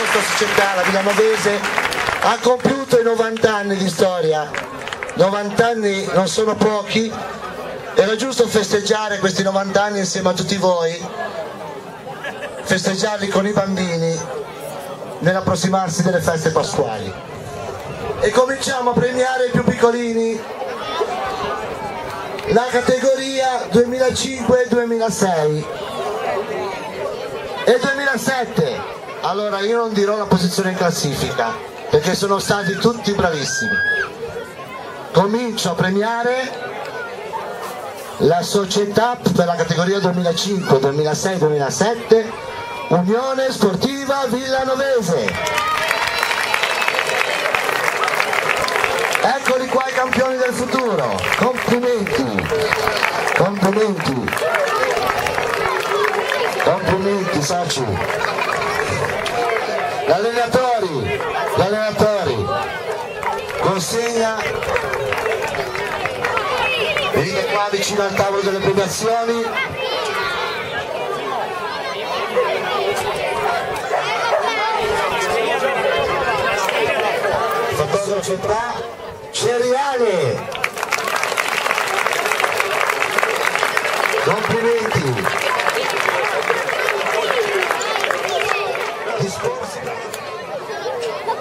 nostra società, la Villanovese, ha compiuto i 90 anni di storia. 90 anni non sono pochi, era giusto festeggiare questi 90 anni insieme a tutti voi, festeggiarli con i bambini nell'approssimarsi delle feste pasquali. E cominciamo a premiare i più piccolini, la categoria 2005-2006 e 2007. Allora io non dirò la posizione in classifica perché sono stati tutti bravissimi. Comincio a premiare la società per la categoria 2005, 2006, 2007, Unione Sportiva Villanovese. Eccoli qua i campioni del futuro, complimenti, complimenti, complimenti soci. Gli allenatori, consegna, venite qua vicino al tavolo delle premiazioni. Fotografo Ceriale, complimenti.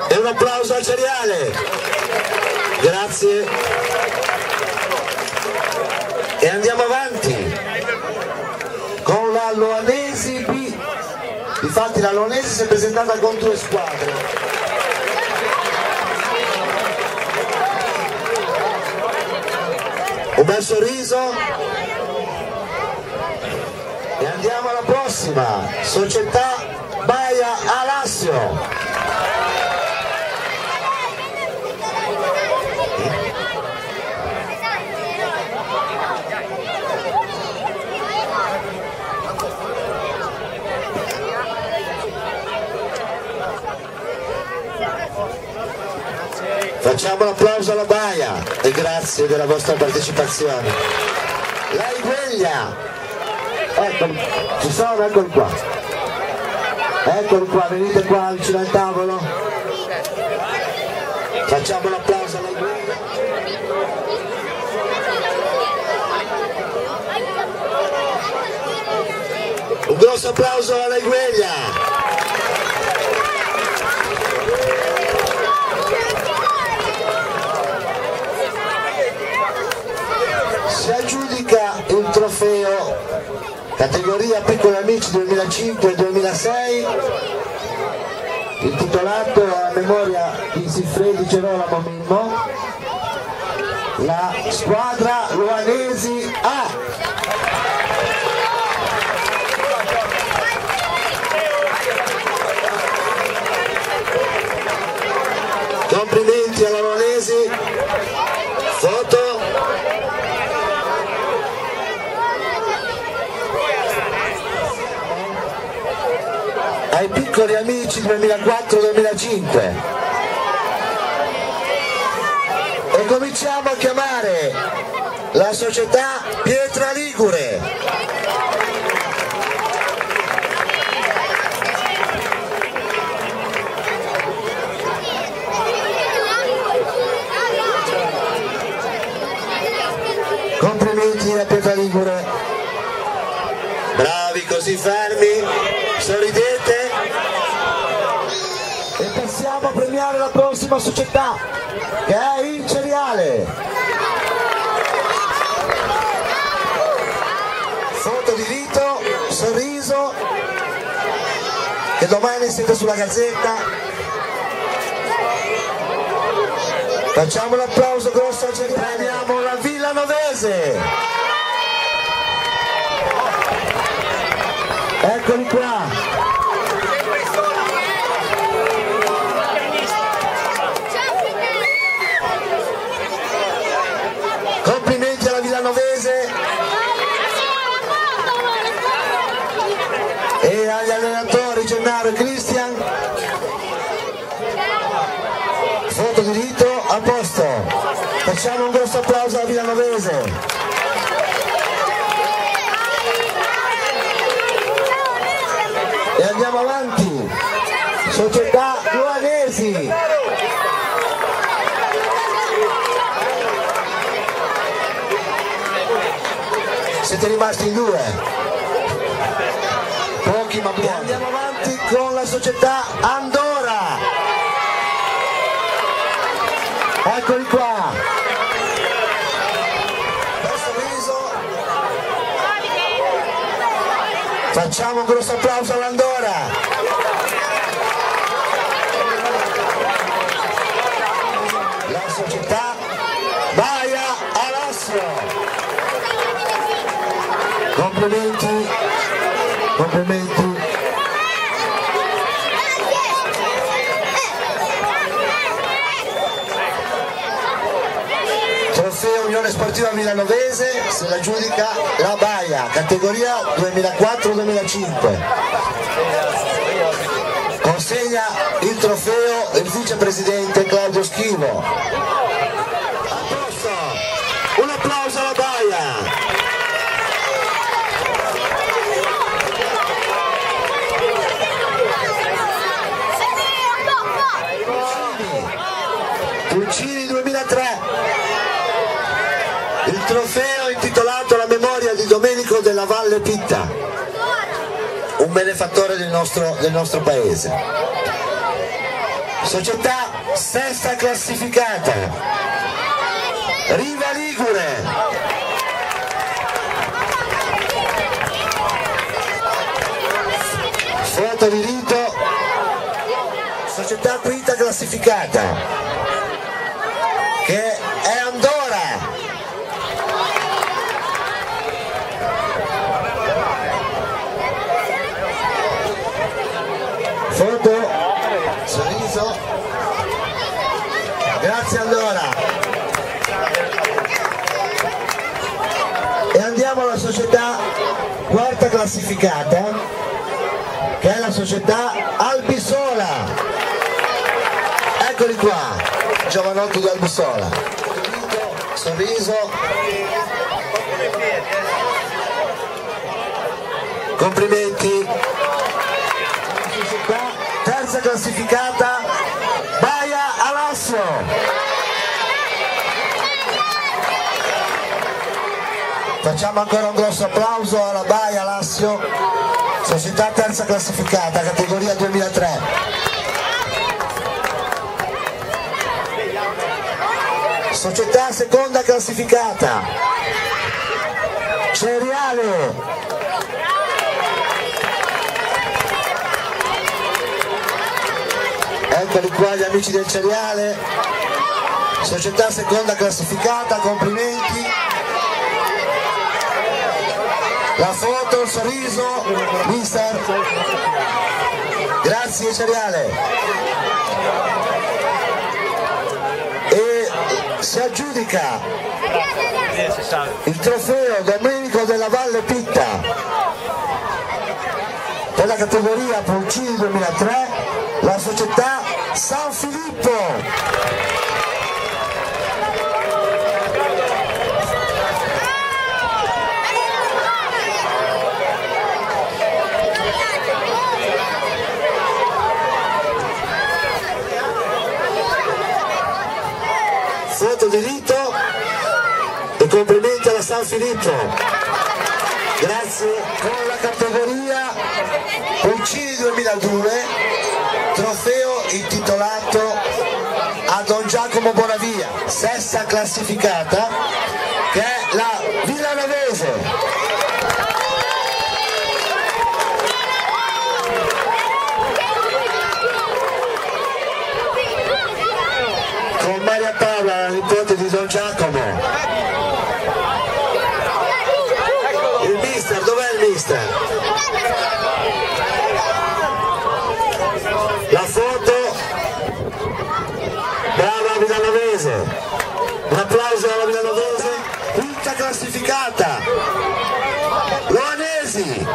E un applauso al Ceriale, grazie. E andiamo avanti con la Loanesi B. Difatti la Loanesi si è presentata con 2 squadre. Un bel sorriso e andiamo alla prossima, società Baia Alassio. Facciamo un applauso alla Baia e grazie della vostra partecipazione. La Igueglia, eccoli, ci sono, eccoli qua, venite qua vicino al tavolo. Facciamo un applauso alla Igueglia. Un grosso applauso alla Igueglia. Si aggiudica il trofeo categoria Piccoli Amici 2005 e 2006, intitolato a memoria di Siffredi Gerolamo Mimmo, la squadra Loanesi A. Complimenti alla Loanesi. Foto. Ai Piccoli Amici 2004-2005 e cominciamo a chiamare la società Pietra Ligure. Complimenti a Pietra Ligure, bravi, così fermi, sorridete. E passiamo a premiare la prossima società, che è il Ceriale. Foto di rito, sorriso, che domani siete sulla Gazzetta. Facciamo un applauso grosso al Ceriale. Premiamo la Villanovese. Eccoli qua. Complimenti alla Villanovese e agli allenatori Gennaro e Cristian. Foto di rito, a posto. Facciamo un grosso applauso alla Villanovese. E andiamo avanti. Società Luanesi. Siete rimasti in due, pochi ma buoni. Andiamo avanti con la società Andora. Eccoli qua. Bel sorriso. Facciamo un grosso applauso all'Andora. La società Baia Alassio. Complimenti, complimenti. Trofeo Unione Sportiva Milanovese, se la giudica la Baia, categoria 2004-2005. Consegna il trofeo il vicepresidente Claudio Schivo. A posto, un applauso alla Baia. Pulcini 2003, il trofeo intitolato alla memoria di Domenico della Valle Pitta, un benefattore del nostro paese. Società sesta classificata, Riva Ligure. Foto di rito, società quinta classificata, che è Andora. Foto, sorriso, grazie Andora. E andiamo alla società quarta classificata, che è la società Albisola. Eccoli qua, giovanotti di Albisola. Sorriso. Complimenti. Terza classificata, Baia Alassio. Facciamo ancora un grosso applauso alla Baia Alassio, società terza classificata, categoria 2003. Società seconda classificata, Ceriale. Eccoli qua gli amici del Ceriale, società seconda classificata, complimenti. La foto, il sorriso, mister. Grazie Ceriale. Si aggiudica il trofeo Domenico della Valle Pitta per la categoria Pulcini 2003, la società San Filippo. Foto di rito e complimenti alla San Filippo. Grazie. Con la categoria Pulcini 2002, trofeo intitolato a Don Giacomo Bonavia, sesta classificata, che è la Milanovese. Con Maria Paola, la nipote di Don Giacomo. Il mister, dov'è il mister? La foto, brava Milanovese. Un applauso alla Milanovese, quinta classificata. Luanesi.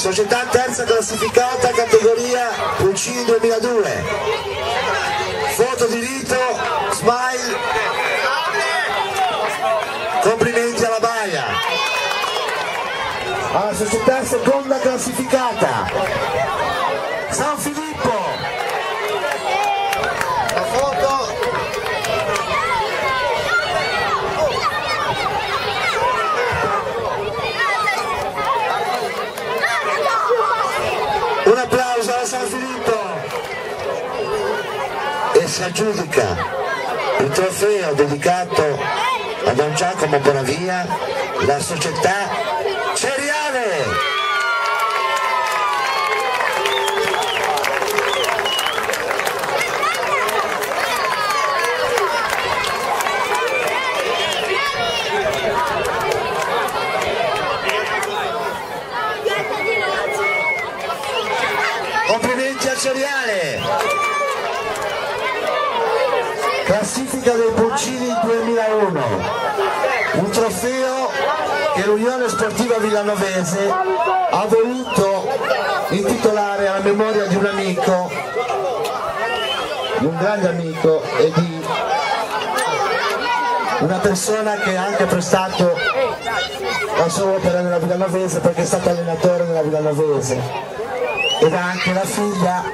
Società terza classificata, categoria Pulcini 2002. Foto di rito, smile. Complimenti alla Baia. Alla società seconda classificata, San Filippo. La foto. Un applauso a San Filippo. E si aggiudica il trofeo dedicato a Don Giacomo Bonavia, la società Ceriale. Complimenti a Ceriale. Classifica dei Pulcini 2001, un trofeo che l'Unione Sportiva Villanovese ha voluto intitolare alla memoria di un amico, di un grande amico e di una persona che ha anche prestato la sua opera nella Villanovese, perché è stato allenatore nella Villanovese, ed ha anche la figlia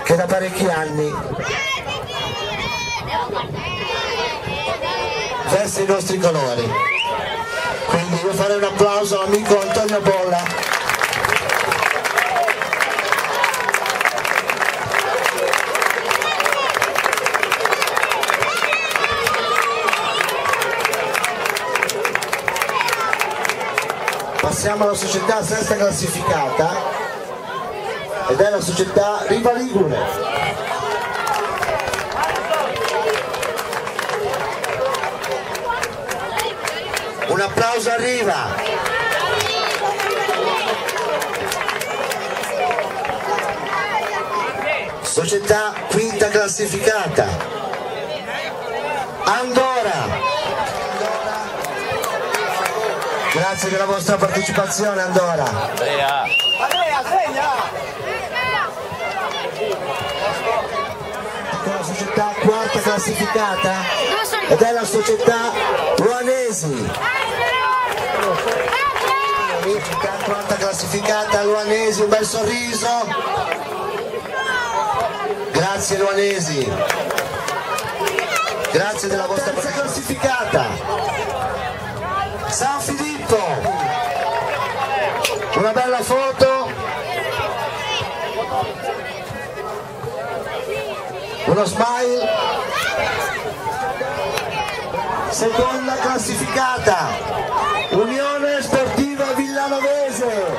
che da parecchi anni veste i nostri colori. Quindi io farei un applauso all'amico Antonio Bolla. Passiamo alla società sesta classificata ed è la società Riva Ligure. Un applauso a Riva. Società quinta classificata, Andora. Grazie della vostra partecipazione, Andora. Andrea, segna! La società quarta classificata ed è la società Luanesi. Società quarta classificata, Luanesi, un bel sorriso. Grazie Luanesi. Grazie della vostra terza classificata, San Filippo. Una bella foto. Uno smile. Seconda classificata, Unione Sportiva Villanovese.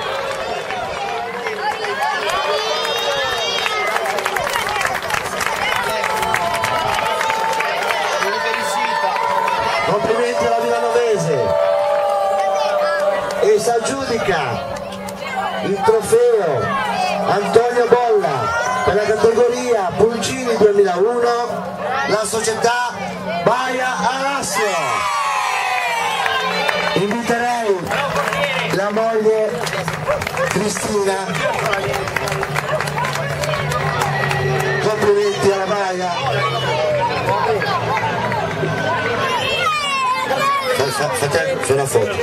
Complimenti alla Villanovese. E si aggiudica il trofeo Antonio Bolla per la categoria Pulcini 2001, la società Baia Alassio. Inviterei la moglie Cristina. Complimenti alla Baia. Fate una foto.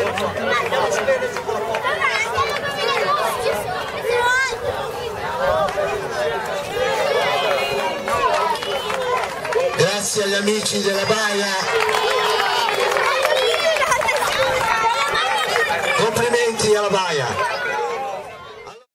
Grazie agli amici della Baia. Complimenti alla Baia.